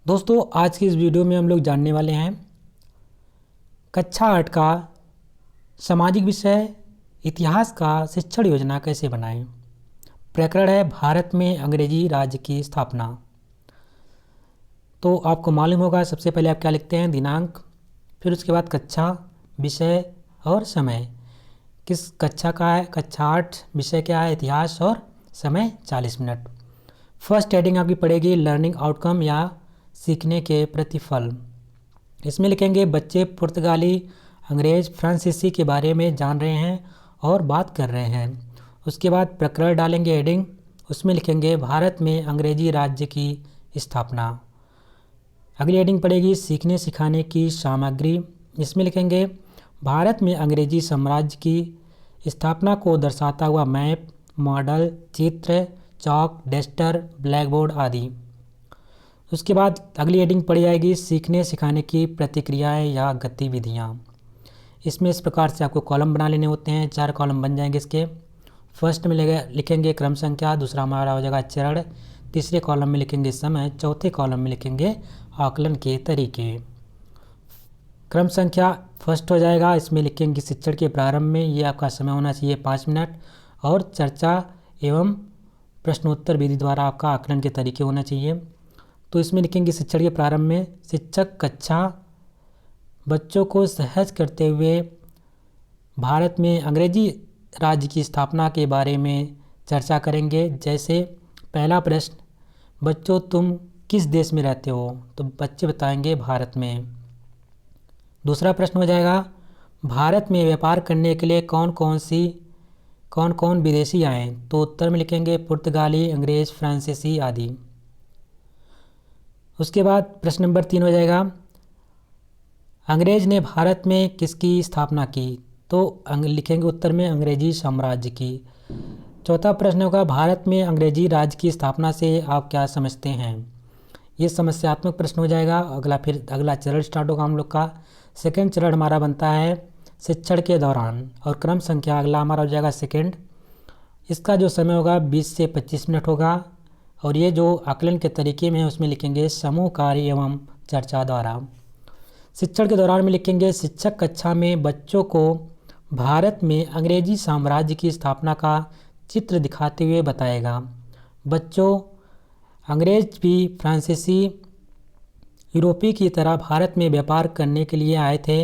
दोस्तों आज की इस वीडियो में हम लोग जानने वाले हैं कक्षा 8 का सामाजिक विषय इतिहास का शिक्षण योजना कैसे बनाएं। प्रकरण है भारत में अंग्रेजी राज्य की स्थापना। तो आपको मालूम होगा सबसे पहले आप क्या लिखते हैं, दिनांक, फिर उसके बाद कक्षा, विषय और समय। किस कक्षा का है? कक्षा 8। विषय क्या है? इतिहास और समय 40 मिनट। फर्स्ट हेडिंग आपकी पड़ेगी लर्निंग आउटकम या सीखने के प्रतिफल। इसमें लिखेंगे बच्चे पुर्तगाली, अंग्रेज, फ्रांसीसी के बारे में जान रहे हैं और बात कर रहे हैं। उसके बाद प्रकरण डालेंगे हेडिंग, उसमें लिखेंगे भारत में अंग्रेजी राज्य की स्थापना। अगली हेडिंग पड़ेगी सीखने सिखाने की सामग्री। इसमें लिखेंगे भारत में अंग्रेजी साम्राज्य की स्थापना को दर्शाता हुआ मैप, मॉडल, चित्र, चॉक, डस्टर, ब्लैक बोर्ड आदि। उसके बाद अगली हेडिंग पड़ी जाएगी सीखने सिखाने की प्रतिक्रियाएं या गतिविधियां। इसमें इस प्रकार से आपको कॉलम बना लेने होते हैं, 4 कॉलम बन जाएंगे इसके। फर्स्ट में लिखेंगे क्रम संख्या, दूसरा हमारा हो जाएगा चरण, तीसरे कॉलम में लिखेंगे समय, चौथे कॉलम में लिखेंगे आकलन के तरीके। क्रम संख्या फर्स्ट हो जाएगा, इसमें लिखेंगे शिक्षण के प्रारंभ में, ये आपका समय होना चाहिए 5 मिनट, और चर्चा एवं प्रश्नोत्तर विधि द्वारा आपका आकलन के तरीके होना चाहिए। तो इसमें लिखेंगे शिक्षण के प्रारंभ में शिक्षक कक्षा बच्चों को सहज करते हुए भारत में अंग्रेजी राज्य की स्थापना के बारे में चर्चा करेंगे। जैसे पहला प्रश्न, बच्चों तुम किस देश में रहते हो? तो बच्चे बताएंगे भारत में। दूसरा प्रश्न हो जाएगा भारत में व्यापार करने के लिए कौन कौन विदेशी आए? तो उत्तर में लिखेंगे पुर्तगाली, अंग्रेज, फ्रांसीसी आदि। उसके बाद प्रश्न नंबर 3 हो जाएगा अंग्रेज ने भारत में किसकी स्थापना की? तो लिखेंगे उत्तर में अंग्रेजी साम्राज्य की। चौथा प्रश्न होगा भारत में अंग्रेजी राज्य की स्थापना से आप क्या समझते हैं? ये समस्यात्मक प्रश्न हो जाएगा। अगला चरण स्टार्ट होगा हम लोग का। सेकंड चरण हमारा बनता है शिक्षण के दौरान, और क्रम संख्या अगला हमारा हो जाएगा सेकंड। इसका जो समय होगा 20 से 25 मिनट होगा, और ये जो आकलन के तरीके में उसमें लिखेंगे समूह कार्य एवं चर्चा द्वारा। शिक्षण के दौरान में लिखेंगे शिक्षक कक्षा में बच्चों को भारत में अंग्रेजी साम्राज्य की स्थापना का चित्र दिखाते हुए बताएगा। बच्चों, अंग्रेज भी फ्रांसीसी यूरोपीय की तरह भारत में व्यापार करने के लिए आए थे,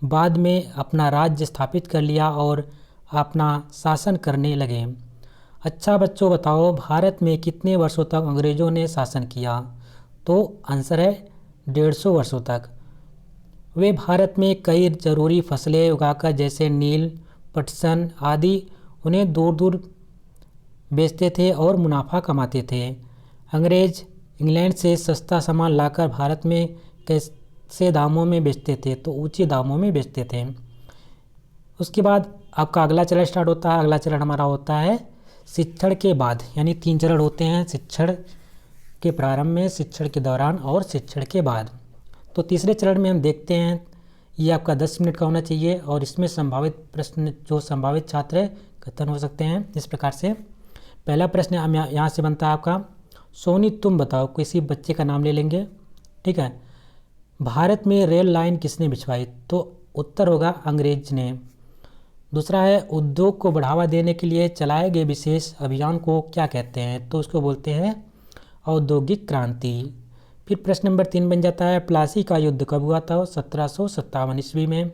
बाद में अपना राज्य स्थापित कर लिया और अपना शासन करने लगे। अच्छा बच्चों बताओ भारत में कितने वर्षों तक अंग्रेज़ों ने शासन किया? तो आंसर है 150 वर्षों तक। वे भारत में कई ज़रूरी फसलें उगाकर जैसे नील, पटसन आदि उन्हें दूर दूर बेचते थे और मुनाफा कमाते थे। अंग्रेज इंग्लैंड से सस्ता सामान लाकर भारत में कैसे दामों में बेचते थे? तो ऊंचे दामों में बेचते थे। उसके बाद आपका अगला चरण स्टार्ट होता है। अगला चरण हमारा होता है शिक्षण के बाद, यानी 3 चरण होते हैं, शिक्षण के प्रारंभ में, शिक्षण के दौरान और शिक्षण के बाद। तो तीसरे चरण में हम देखते हैं, ये आपका 10 मिनट का होना चाहिए, और इसमें संभावित प्रश्न जो संभावित छात्र कथन हो सकते हैं इस प्रकार से। पहला प्रश्न यहाँ से बनता है आपका, सोनी तुम बताओ, किसी बच्चे का नाम ले लेंगे, ठीक है। भारत में रेल लाइन किसने बिछवाई? तो उत्तर होगा अंग्रेज ने। दूसरा है उद्योग को बढ़ावा देने के लिए चलाए गए विशेष अभियान को क्या कहते हैं? तो उसको बोलते हैं औद्योगिक क्रांति। फिर प्रश्न नंबर 3 बन जाता है प्लासी का युद्ध कब हुआ था? 1757 ईस्वी में।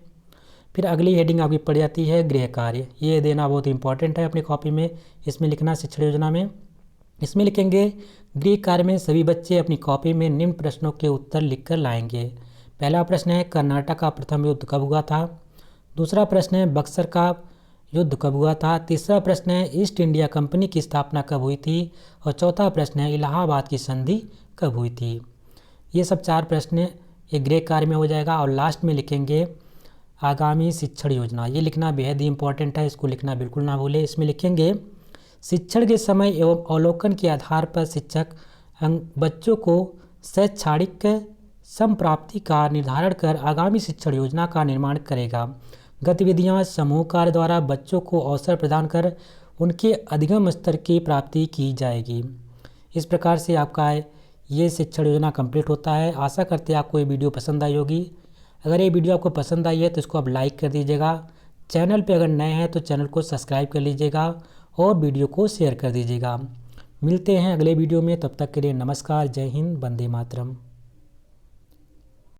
फिर अगली हेडिंग आपकी पड़ जाती है गृह कार्य। ये देना बहुत इंपॉर्टेंट है अपनी कॉपी में, इसमें लिखना शिक्षण योजना में। इसमें लिखेंगे गृह कार्य में सभी बच्चे अपनी कॉपी में निम्न प्रश्नों के उत्तर लिखकर लाएंगे। पहला प्रश्न है कर्नाटक का प्रथम युद्ध कब हुआ था? दूसरा प्रश्न है बक्सर का युद्ध कब हुआ था? तीसरा प्रश्न है ईस्ट इंडिया कंपनी की स्थापना कब हुई थी? और चौथा प्रश्न है इलाहाबाद की संधि कब हुई थी? ये सब 4 प्रश्न एक गृह कार्य में हो जाएगा। और लास्ट में लिखेंगे आगामी शिक्षण योजना। ये लिखना बेहद ही इंपॉर्टेंट है, इसको लिखना बिल्कुल ना भूलें। इसमें लिखेंगे शिक्षण के समय एवं अवलोकन के आधार पर शिक्षक बच्चों को शैक्षणिक संप्राप्ति का निर्धारण कर आगामी शिक्षण योजना का निर्माण करेगा। गतिविधियां समूह कार्य द्वारा बच्चों को अवसर प्रदान कर उनके अधिगम स्तर की प्राप्ति की जाएगी। इस प्रकार से आपका ये शिक्षण योजना कंप्लीट होता है। आशा करते हैं आपको ये वीडियो पसंद आई होगी। अगर ये वीडियो आपको पसंद आई है तो इसको आप लाइक कर दीजिएगा। चैनल पे अगर नए हैं तो चैनल को सब्सक्राइब कर लीजिएगा और वीडियो को शेयर कर दीजिएगा। मिलते हैं अगले वीडियो में, तब तक के लिए नमस्कार, जय हिंद, वंदे मातरम।